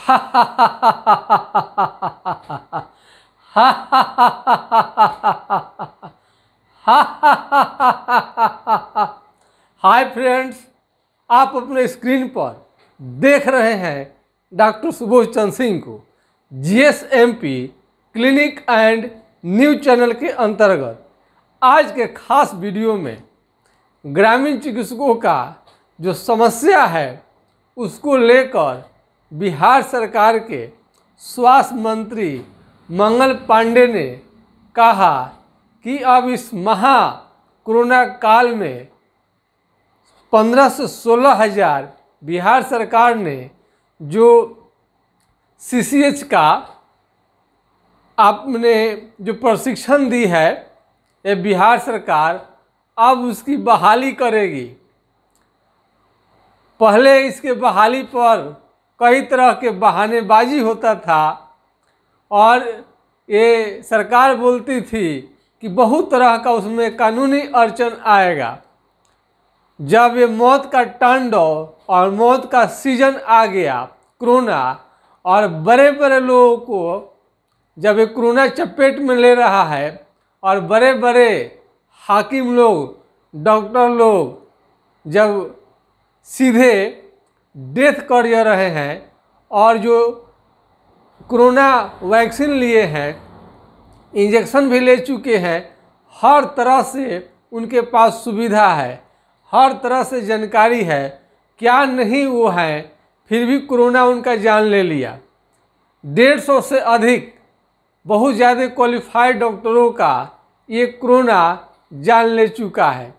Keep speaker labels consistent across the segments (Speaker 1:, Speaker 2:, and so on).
Speaker 1: Hi friends, आप अपने screen पर देख रहे हैं डॉक्टर सुबोध चंद्र सिंह को जीएसएमपी क्लिनिक एंड न्यूज चैनल के अंतर्गत। आज के खास वीडियो में ग्रामीण चिकित्सकों का जो समस्या है उसको लेकर बिहार सरकार के स्वास्थ्य मंत्री मंगल पांडे ने कहा कि अब इस महा कोरोना काल में 15 से 16 हज़ार बिहार सरकार ने जो सीसीएच का आपने जो प्रशिक्षण दी है, ये बिहार सरकार अब उसकी बहाली करेगी। पहले इसके बहाली पर कई तरह के बहानेबाजी होता था और ये सरकार बोलती थी कि बहुत तरह का उसमें कानूनी अड़चन आएगा। जब ये मौत का तांडव और मौत का सीजन आ गया कोरोना, और बड़े बड़े लोगों को जब ये कोरोना चपेट में ले रहा है और बड़े बड़े हाकिम लोग, डॉक्टर लोग जब सीधे डेथ कर रहे हैं और जो कोरोना वैक्सीन लिए हैं, इंजेक्शन भी ले चुके हैं, हर तरह से उनके पास सुविधा है, हर तरह से जानकारी है, क्या नहीं वो है, फिर भी कोरोना उनका जान ले लिया। 150 से अधिक बहुत ज़्यादा क्वालिफाइड डॉक्टरों का ये कोरोना जान ले चुका है।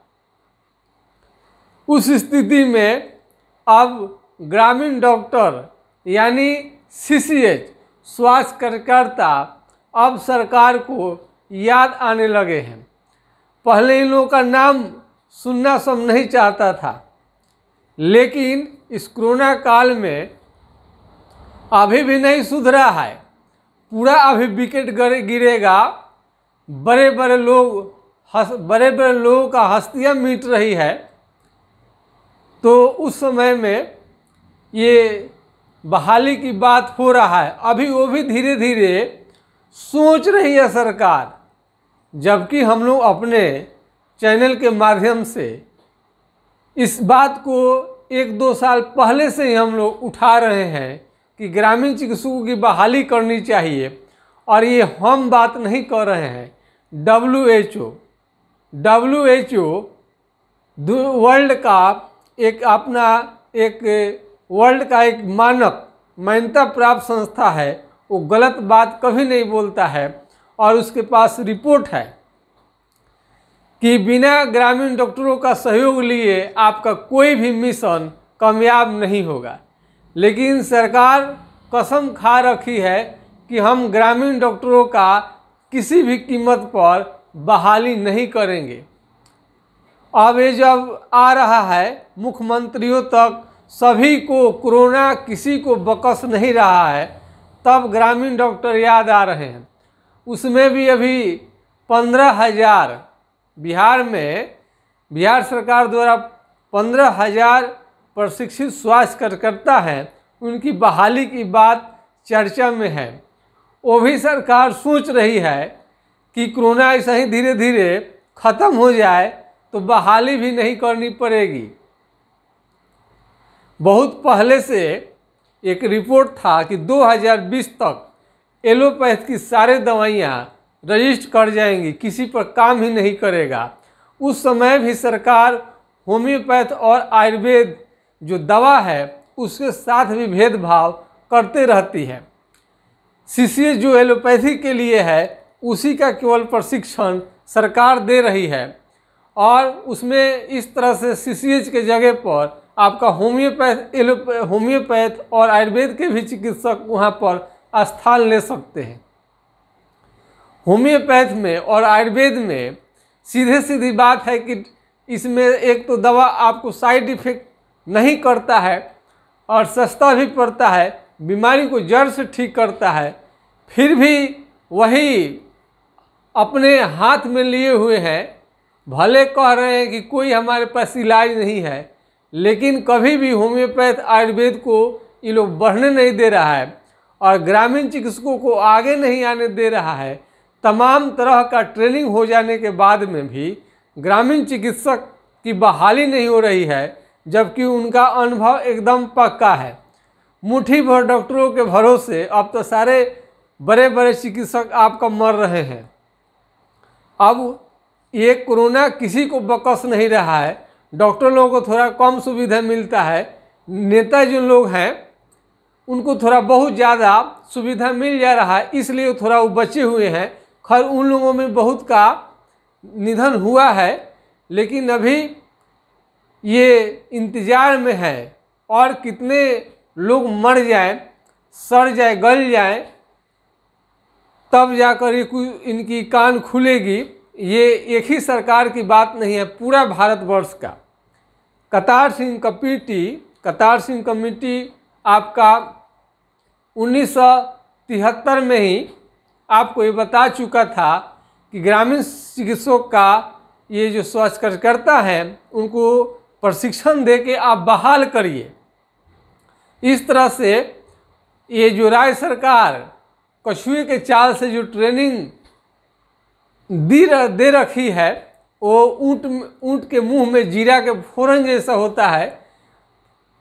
Speaker 1: उस स्थिति में अब ग्रामीण डॉक्टर यानी सीसीएच स्वास्थ्य कार्यकर्ता अब सरकार को याद आने लगे हैं। पहले इन लोगों का नाम सुनना सब नहीं चाहता था, लेकिन इस कोरोना काल में अभी भी नहीं सुधरा है। पूरा अभी विकेट गिरेगा। बड़े बड़े लोगों का हस्तियाँ मिट रही है। तो उस समय में ये बहाली की बात हो रहा है। अभी वो भी धीरे धीरे सोच रही है सरकार, जबकि हम लोग अपने चैनल के माध्यम से इस बात को 1-2 साल पहले से ही हम लोग उठा रहे हैं कि ग्रामीण चिकित्सकों की बहाली करनी चाहिए। और ये हम बात नहीं कर रहे हैं, WHO वर्ल्ड का एक अपना एक वर्ल्ड का एक मान्यता प्राप्त संस्था है। वो गलत बात कभी नहीं बोलता है और उसके पास रिपोर्ट है कि बिना ग्रामीण डॉक्टरों का सहयोग लिए आपका कोई भी मिशन कामयाब नहीं होगा। लेकिन सरकार कसम खा रखी है कि हम ग्रामीण डॉक्टरों का किसी भी कीमत पर बहाली नहीं करेंगे। अब ये जब आ रहा है मुख्यमंत्रियों तक, सभी को कोरोना किसी को बकस नहीं रहा है, तब ग्रामीण डॉक्टर याद आ रहे हैं। उसमें भी अभी 15,000 बिहार सरकार द्वारा 15,000 प्रशिक्षित स्वास्थ्य कार्यकर्ता हैं, उनकी बहाली की बात चर्चा में है। वो भी सरकार सोच रही है कि कोरोना ऐसा ही धीरे धीरे ख़त्म हो जाए तो बहाली भी नहीं करनी पड़ेगी। बहुत पहले से एक रिपोर्ट था कि 2020 तक एलोपैथ की सारे दवाइयाँ रजिस्टर कर जाएंगी, किसी पर काम ही नहीं करेगा। उस समय भी सरकार होम्योपैथ और आयुर्वेद जो दवा है उसके साथ भी भेदभाव करते रहती है। सीसीएच जो एलोपैथी के लिए है उसी का केवल प्रशिक्षण सरकार दे रही है, और उसमें इस तरह से सीसीएच के जगह पर आपका होम्योपैथ और आयुर्वेद के भी चिकित्सक वहाँ पर स्थान ले सकते हैं। होम्योपैथ में और आयुर्वेद में सीधी बात है कि इसमें एक तो दवा आपको साइड इफ़ेक्ट नहीं करता है और सस्ता भी पड़ता है, बीमारी को जड़ से ठीक करता है। फिर भी वही अपने हाथ में लिए हुए हैं, भले कह रहे हैं कि कोई हमारे पास इलाज नहीं है, लेकिन कभी भी होम्योपैथ आयुर्वेद को ये लोग बढ़ने नहीं दे रहा है और ग्रामीण चिकित्सकों को आगे नहीं आने दे रहा है। तमाम तरह का ट्रेनिंग हो जाने के बाद में भी ग्रामीण चिकित्सक की बहाली नहीं हो रही है, जबकि उनका अनुभव एकदम पक्का है। मुट्ठी भर डॉक्टरों के भरोसे अब तो सारे बड़े बड़े चिकित्सक आपका मर रहे हैं। अब ये कोरोना किसी को बकस नहीं रहा है, डॉक्टर लोगों को थोड़ा कम सुविधा मिलता है, नेता जो लोग हैं उनको थोड़ा बहुत ज़्यादा सुविधा मिल जा रहा है, इसलिए थोड़ा वो बचे हुए हैं। खैर उन लोगों में बहुत का निधन हुआ है, लेकिन अभी ये इंतज़ार में है और कितने लोग मर जाएं, सड़ जाए, गल जाएं, तब जाकर ये इनकी कान खुलेगी। ये एक ही सरकार की बात नहीं है, पूरा भारतवर्ष का। कतार सिंह कमेटी आपका 1973 में ही आपको ये बता चुका था कि ग्रामीण चिकित्सकों का ये जो स्वास्थ्य कार्यकर्ता हैं उनको प्रशिक्षण दे के आप बहाल करिए। इस तरह से ये जो राज्य सरकार कछुए के चाल से जो ट्रेनिंग दे रखी है, वो ऊँट के मुंह में जीरा के फोरन जैसा होता है।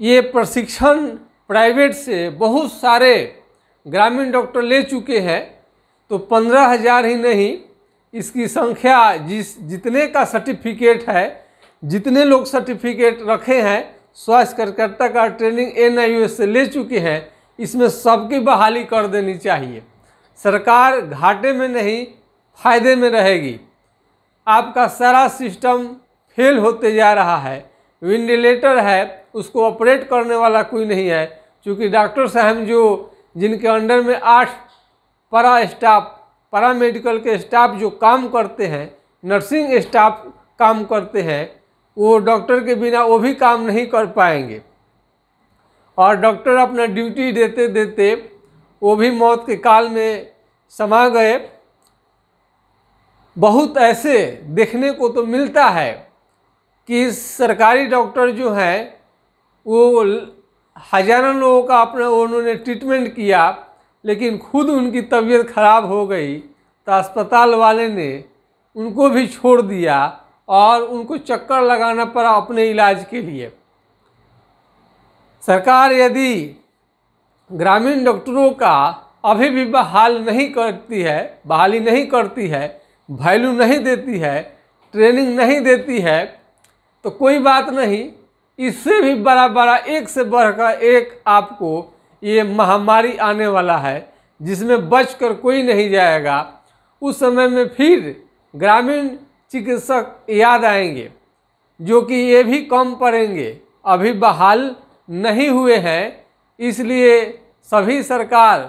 Speaker 1: ये प्रशिक्षण प्राइवेट से बहुत सारे ग्रामीण डॉक्टर ले चुके हैं, तो 15,000 ही नहीं, इसकी संख्या जितने का सर्टिफिकेट है, जितने लोग सर्टिफिकेट रखे हैं स्वास्थ्य कार्यकर्ता का ट्रेनिंग NIOS से ले चुके हैं, इसमें सबकी बहाली कर देनी चाहिए। सरकार घाटे में नहीं फायदे में रहेगी। आपका सारा सिस्टम फेल होते जा रहा है। वेंटिलेटर है, उसको ऑपरेट करने वाला कोई नहीं है, क्योंकि डॉक्टर साहब जिनके अंडर में 8 पैरामेडिकल के स्टाफ जो काम करते हैं, नर्सिंग स्टाफ काम करते हैं, वो डॉक्टर के बिना वो भी काम नहीं कर पाएंगे। और डॉक्टर अपना ड्यूटी देते देते वो भी मौत के काल में समा गए। बहुत ऐसे देखने को तो मिलता है कि सरकारी डॉक्टर जो हैं वो हजारों लोगों का उन्होंने ट्रीटमेंट किया, लेकिन खुद उनकी तबीयत खराब हो गई तो अस्पताल वाले ने उनको भी छोड़ दिया और उनको चक्कर लगाना पड़ा अपने इलाज के लिए। सरकार यदि ग्रामीण डॉक्टरों का अभी भी बहाली नहीं करती है, वैल्यू नहीं देती है, ट्रेनिंग नहीं देती है, तो कोई बात नहीं, इससे भी बड़ा एक से बढ़कर एक आपको ये महामारी आने वाला है, जिसमें बचकर कोई नहीं जाएगा। उस समय में फिर ग्रामीण चिकित्सक याद आएंगे, जो कि ये भी कम पड़ेंगे, अभी बहाल नहीं हुए हैं। इसलिए सभी सरकार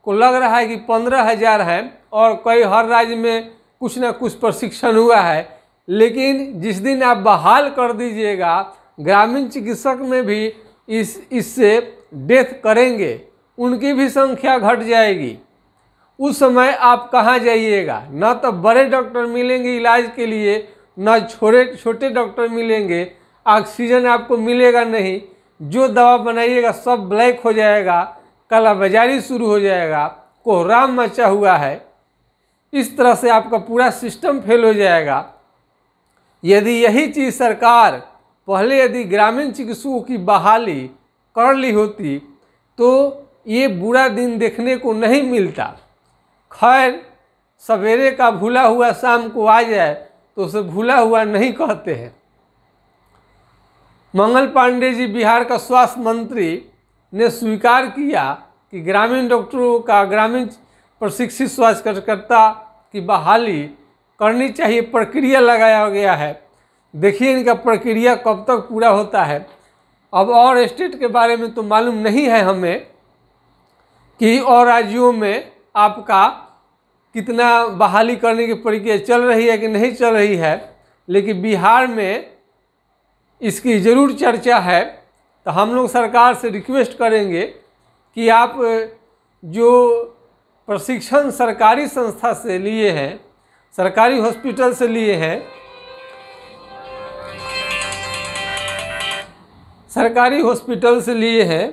Speaker 1: को लग रहा है कि 15,000 है और कई हर राज्य में कुछ ना कुछ प्रशिक्षण हुआ है, लेकिन जिस दिन आप बहाल कर दीजिएगा, ग्रामीण चिकित्सक में भी इससे डेथ करेंगे, उनकी भी संख्या घट जाएगी। उस समय आप कहाँ जाइएगा? ना तो बड़े डॉक्टर मिलेंगे इलाज के लिए, ना छोटे डॉक्टर मिलेंगे, ऑक्सीजन आपको मिलेगा नहीं, जो दवा बनाइएगा सब ब्लैक हो जाएगा, कालाबाजारी शुरू हो जाएगा, कोहराम मचा हुआ है। इस तरह से आपका पूरा सिस्टम फेल हो जाएगा। यदि यही चीज़ सरकार पहले यदि ग्रामीण चिकित्सकों की बहाली कर ली होती तो ये बुरा दिन देखने को नहीं मिलता। खैर, सवेरे का भूला हुआ शाम को आ जाए तो उसे भूला हुआ नहीं कहते हैं। मंगल पांडे जी, बिहार का स्वास्थ्य मंत्री, ने स्वीकार किया कि ग्रामीण डॉक्टरों का, ग्रामीण प्रशिक्षित स्वास्थ्य कार्यकर्ता की बहाली करनी चाहिए, प्रक्रिया लगाया गया है। देखिए इनका प्रक्रिया कब तक पूरा होता है। अब और स्टेट के बारे में तो मालूम नहीं है हमें कि और राज्यों में आपका कितना बहाली करने की प्रक्रिया चल रही है कि नहीं चल रही है, लेकिन बिहार में इसकी ज़रूर चर्चा है। तो हम लोग सरकार से रिक्वेस्ट करेंगे कि आप जो प्रशिक्षण सरकारी संस्था से लिए हैं, सरकारी हॉस्पिटल से लिए हैं,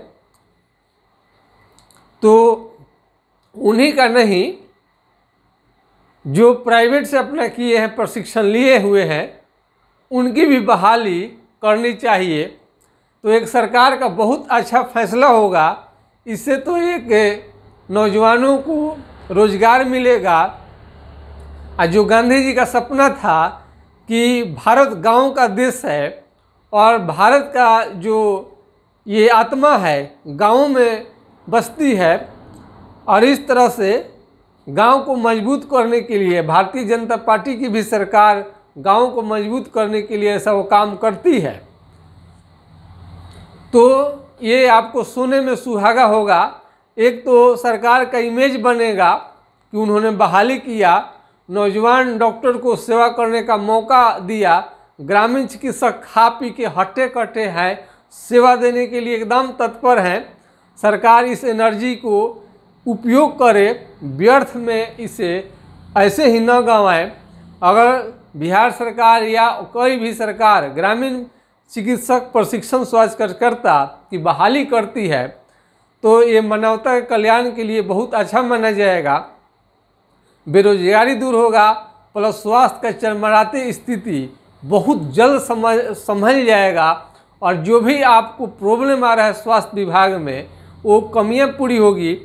Speaker 1: तो उन्हीं का नहीं, जो प्राइवेट से अपना किए हैं, प्रशिक्षण लिए हुए हैं, उनकी भी बहाली करनी चाहिए। तो एक सरकार का बहुत अच्छा फैसला होगा। इससे तो एक नौजवानों को रोजगार मिलेगा। और जो गांधी जी का सपना था कि भारत गांव का देश है और भारत का जो ये आत्मा है गांवों में बसती है, और इस तरह से गांव को मजबूत करने के लिए भारतीय जनता पार्टी की भी सरकार गांव को मजबूत करने के लिए ऐसा वो काम करती है। तो ये आपको सोने में सुहागा होगा। एक तो सरकार का इमेज बनेगा कि उन्होंने बहाली किया, नौजवान डॉक्टर को सेवा करने का मौका दिया, ग्रामीण चिकित्सक खा पी के हट्टे कट्टे हैं, सेवा देने के लिए एकदम तत्पर हैं। सरकार इस एनर्जी को उपयोग करे, व्यर्थ में इसे ऐसे ही न गंवाएं। अगर बिहार सरकार या कोई भी सरकार ग्रामीण चिकित्सक प्रशिक्षण स्वास्थ्य कार्यकर्ता की बहाली करती है तो ये मानवता के कल्याण के लिए बहुत अच्छा माना जाएगा। बेरोजगारी दूर होगा, प्लस स्वास्थ्य का चरमराती स्थिति बहुत जल्द संभल जाएगा, और जो भी आपको प्रॉब्लम आ रहा है स्वास्थ्य विभाग में वो कमियां पूरी होगी।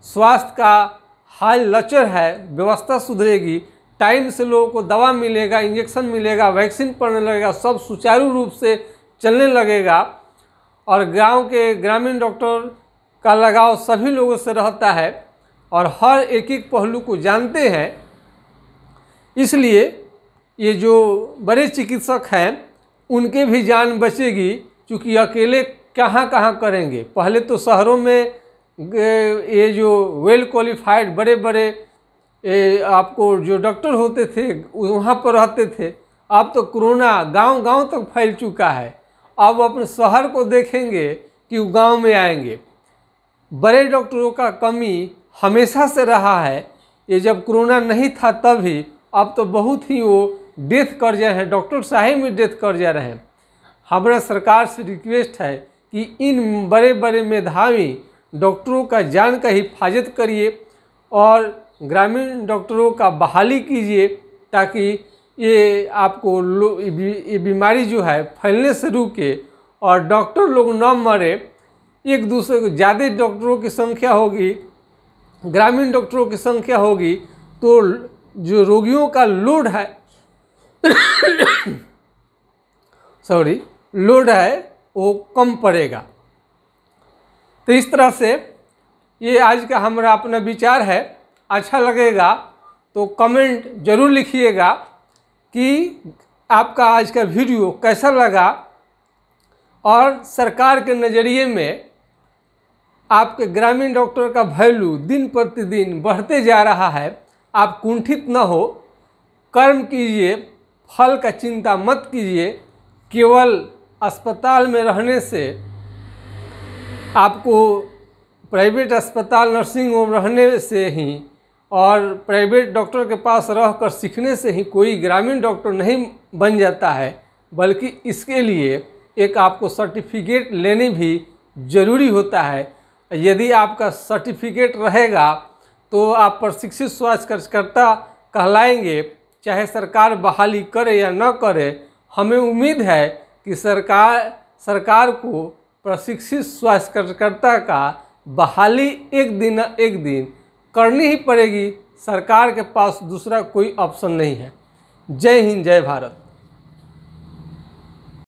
Speaker 1: स्वास्थ्य का हाल लचर है, व्यवस्था सुधरेगी, टाइम से लोगों को दवा मिलेगा, इंजेक्शन मिलेगा, वैक्सीन पड़ने लगेगा, सब सुचारू रूप से चलने लगेगा। और गांव के ग्रामीण डॉक्टर का लगाव सभी लोगों से रहता है और हर एक एक पहलू को जानते हैं। इसलिए ये जो बड़े चिकित्सक हैं उनके भी जान बचेगी, क्योंकि अकेले कहाँ कहाँ करेंगे। पहले तो शहरों में ये जो वेल क्वालिफाइड बड़े बड़े आपको जो डॉक्टर होते थे वहाँ पर रहते थे। अब तो कोरोना गांव गांव तक फैल चुका है। अब अपने शहर को देखेंगे कि वो गांव में आएंगे। बड़े डॉक्टरों का कमी हमेशा से रहा है। ये जब कोरोना नहीं था तभी, अब तो बहुत ही वो डेथ कर जा रहे हैं, डॉक्टर साहब में डेथ कर जा रहे हैं। हमारा सरकार से रिक्वेस्ट है कि इन बड़े बड़े मेधावी डॉक्टरों का जान का हिफाजत करिए और ग्रामीण डॉक्टरों का बहाली कीजिए, ताकि ये आपको ये बीमारी जो है फैलने से रुके और डॉक्टर लोग न मरे। एक दूसरे को ज़्यादा डॉक्टरों की संख्या होगी, ग्रामीण डॉक्टरों की संख्या होगी तो जो रोगियों का लोड है लोड है वो कम पड़ेगा। तो इस तरह से ये आज का हमारा अपना विचार है। अच्छा लगेगा तो कमेंट जरूर लिखिएगा कि आपका आज का वीडियो कैसा लगा और सरकार के नज़रिए में आपके ग्रामीण डॉक्टर का वैल्यू दिन प्रतिदिन बढ़ते जा रहा है। आप कुंठित न हो, कर्म कीजिए, फल का चिंता मत कीजिए। केवल अस्पताल में रहने से आपको प्राइवेट अस्पताल नर्सिंग होम रहने से ही और प्राइवेट डॉक्टर के पास रहकर सीखने से ही कोई ग्रामीण डॉक्टर नहीं बन जाता है, बल्कि इसके लिए एक आपको सर्टिफिकेट लेने भी ज़रूरी होता है। यदि आपका सर्टिफिकेट रहेगा तो आप प्रशिक्षित स्वास्थ्य कार्यकर्ता कहलाएंगे, चाहे सरकार बहाली करे या न करे। हमें उम्मीद है कि सरकार को प्रशिक्षित स्वास्थ्य कार्यकर्ता का बहाली एक दिन करनी ही पड़ेगी। सरकार के पास दूसरा कोई ऑप्शन नहीं है। जय हिंद, जय भारत।